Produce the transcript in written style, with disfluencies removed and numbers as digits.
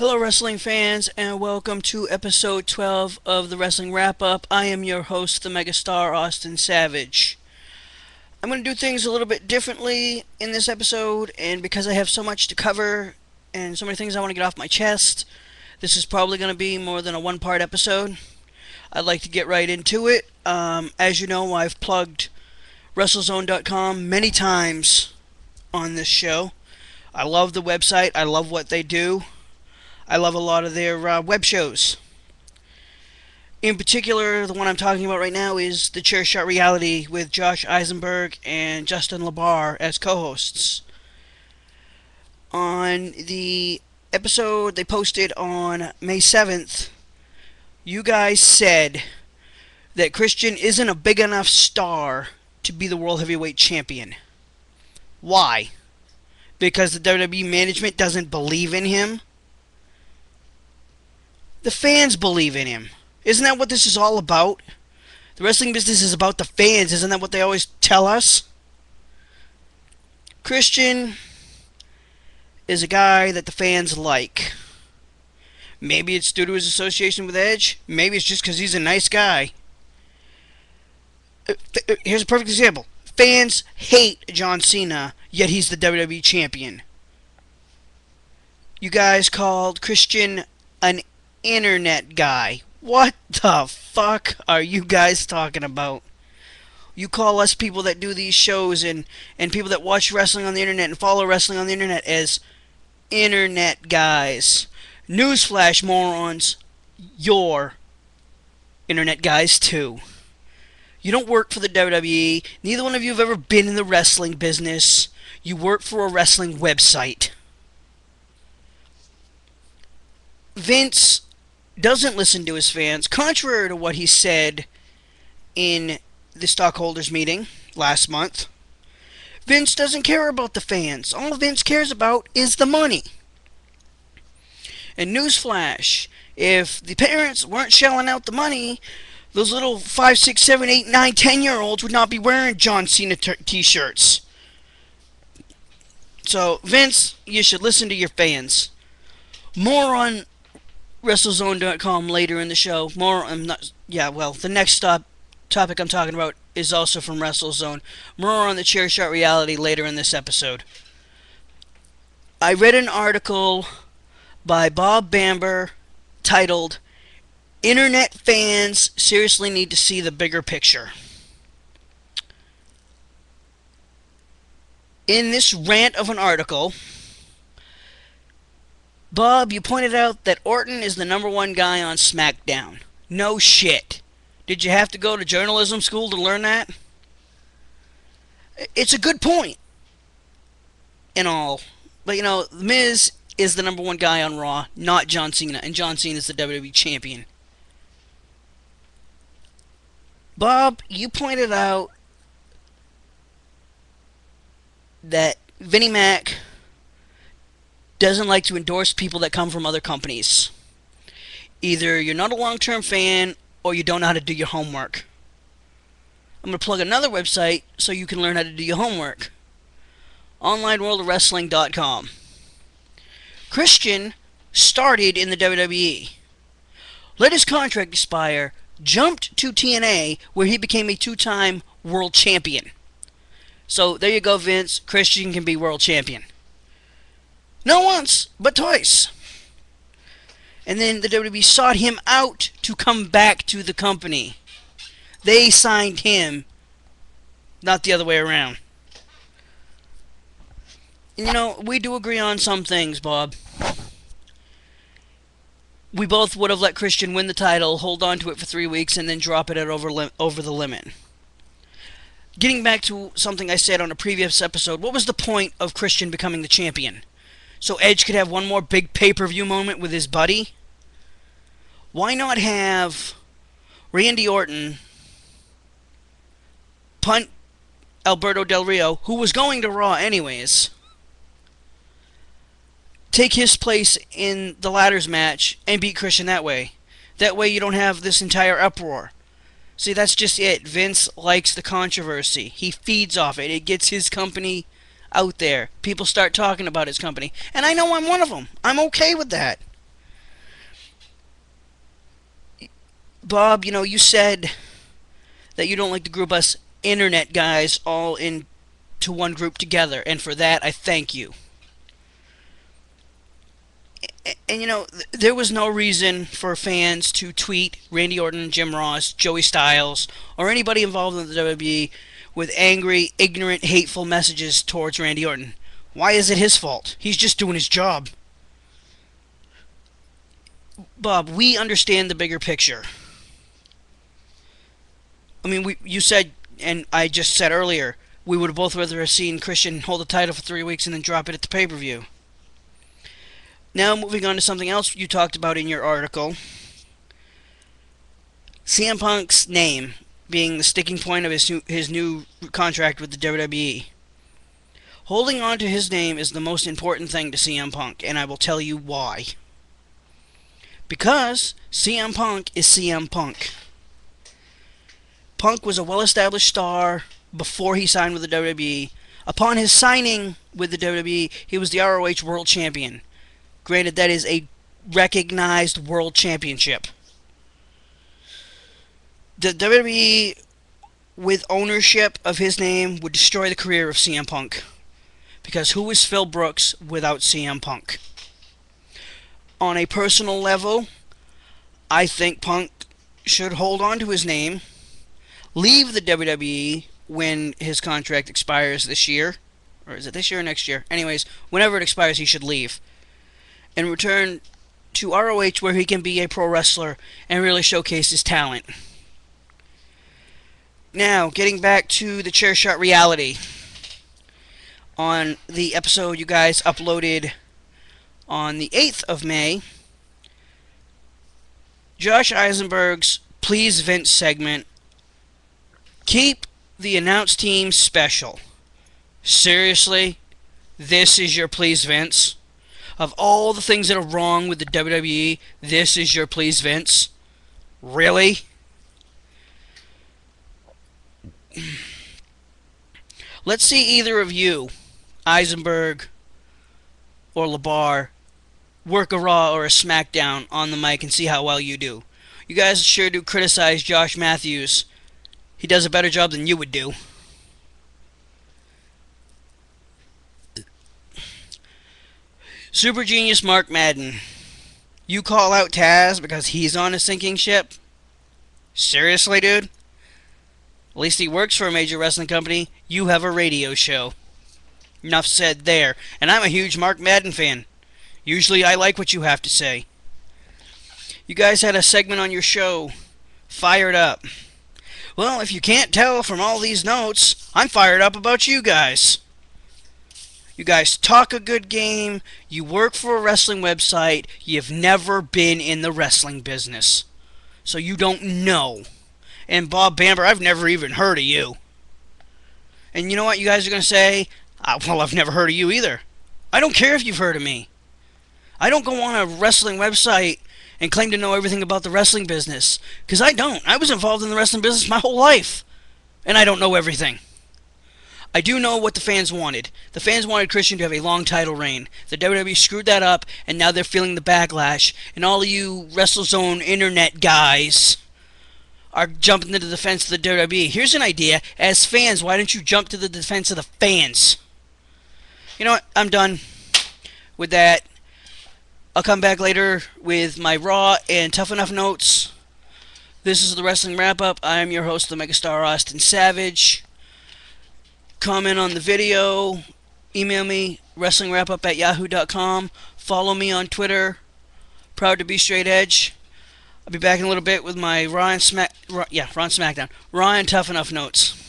Hello, wrestling fans, and welcome to episode 12 of the Wrestling Wrap Up. I am your host, the Megastar Austin Savage. I'm going to do things a little bit differently in this episode, and because I have so much to cover and so many things I want to get off my chest, this is probably going to be more than a one-part episode. I'd like to get right into it. As you know, I've plugged WrestleZone.com many times on this show. I love the website. I love what they do. I love a lot of their web shows. In particular, the one I'm talking about right now is the Chairshot Reality with Josh Isenburg and Justin Labar as co-hosts. On the episode they posted on May 7th, you guys said that Christian isn't a big enough star to be the World Heavyweight Champion. Why? Because the WWE management doesn't believe in him? The fans believe in him. Isn't that what this is all about? The wrestling business is about the fans. Isn't that what they always tell us? Christian is a guy that the fans like. Maybe it's due to his association with Edge. Maybe it's just because he's a nice guy. Here's a perfect example. Fans hate John Cena, yet he's the WWE champion. You guys called Christian an internet guy. What the fuck are you guys talking about? You call us people that do these shows and people that watch wrestling on the internet and follow wrestling on the internet as internet guys. Newsflash, morons. You're internet guys too. You don't work for the WWE. Neither one of you have ever been in the wrestling business. You work for a wrestling website. Vince doesn't listen to his fans, contrary to what he said in the stockholders meeting last month. Vince doesn't care about the fans. All Vince cares about is the money. And newsflash, if the parents weren't shelling out the money, those little 5, 6, 7, 8, 9, 10-year-olds would not be wearing John Cena t-shirts. So, Vince, you should listen to your fans. More on WrestleZone.com later in the show. The next topic I'm talking about is also from WrestleZone. More on the Chairshot Reality later in this episode. I read an article by Bob Bamber titled, "Internet Fans Seriously Need to See the Bigger Picture." In this rant of an article, Bob, you pointed out that Orton is the #1 guy on SmackDown. No shit. Did you have to go to journalism school to learn that? It's a good point and all. But, The Miz is the #1 guy on Raw, not John Cena. And John Cena is the WWE champion. Bob, you pointed out that Vinnie Mac doesn't like to endorse people that come from other companies. Either you're not a long-term fan or you don't know how to do your homework. I'm going to plug another website so you can learn how to do your homework. OnlineWorldOfWrestling.com. Christian started in the WWE. Let his contract expire, jumped to TNA where he became a 2-time world champion. So there you go, Vince. Christian can be world champion. Not once, but twice. And then the WWE sought him out to come back to the company. They signed him, not the other way around. And we do agree on some things, Bob. We both would have let Christian win the title, hold on to it for 3 weeks, and then drop it at over the limit. Getting back to something I said on a previous episode, what was the point of Christian becoming the champion? So Edge could have one more big pay-per-view moment with his buddy? Why not have Randy Orton punt Alberto Del Rio, who was going to Raw anyways, take his place in the ladders match and beat Christian that way? That way you don't have this entire uproar. See, that's just it. Vince likes the controversy. He feeds off it. It gets his company out there. People start talking about his company. And I know I'm one of them. I'm okay with that. Bob, you said that you don't like to group us internet guys all into one group together, and for that, I thank you. And there was no reason for fans to tweet Randy Orton, Jim Ross, Joey Styles, or anybody involved in the WWE with angry, ignorant, hateful messages towards Randy Orton. Why is it his fault? He's just doing his job. Bob, we understand the bigger picture. I mean, you said, and I just said earlier, we would have both rather have seen Christian hold the title for 3 weeks and then drop it at the pay-per-view. Now, moving on to something else you talked about in your article. CM Punk's name being the sticking point of his new contract with the WWE. Holding on to his name is the most important thing to CM Punk, and I will tell you why. Because CM Punk is CM Punk. Punk was a well-established star before he signed with the WWE. Upon his signing with the WWE, he was the ROH World Champion. Granted, that is a recognized world championship. The WWE, with ownership of his name, would destroy the career of CM Punk. Because who is Phil Brooks without CM Punk? On a personal level, I think Punk should hold on to his name, leave the WWE when his contract expires this year. Or is it this year or next year? Anyways, whenever it expires, he should leave. And return to ROH where he can be a pro wrestler and really showcase his talent. Now, getting back to the Chairshot reality. On the episode you guys uploaded on the 8th of May, Josh Isenburg's Please Vince segment, keep the announce team special. Seriously? This is your Please Vince? Of all the things that are wrong with the WWE, this is your Please Vince? Really? Let's see either of you, Isenburg or Labar, work a Raw or a SmackDown on the mic and see how well you do. You guys sure do criticize Josh Matthews. He does a better job than you would do. Super Genius Mark Madden. You call out Taz because he's on a sinking ship? Seriously, dude? At least he works for a major wrestling company. You have a radio show. Enough said there. And I'm a huge Mark Madden fan. Usually I like what you have to say. You guys had a segment on your show, Fired Up. Well, if you can't tell from all these notes, I'm fired up about you guys. You guys talk a good game, you work for a wrestling website, you've never been in the wrestling business. So you don't know. And Bob Bamber, I've never even heard of you. And you know what you guys are going to say? Well, I've never heard of you either. I don't care if you've heard of me. I don't go on a wrestling website and claim to know everything about the wrestling business. Because I don't. I was involved in the wrestling business my whole life. And I don't know everything. I do know what the fans wanted. The fans wanted Christian to have a long title reign. The WWE screwed that up, and now they're feeling the backlash. And all of you WrestleZone internet guys are jumping to the defense of the WWE. Here's an idea. As fans, why don't you jump to the defense of the fans? You know what? I'm done with that. I'll come back later with my Raw and Tough Enough notes. This is the Wrestling Wrap-Up. I am your host, the Megastar Austin Savage. Comment on the video. Email me, wrestlingwrapup@yahoo.com. Follow me on Twitter, Proud to be Straight Edge. I'll be back in a little bit with my Raw and SmackDown. Raw and Tough Enough notes.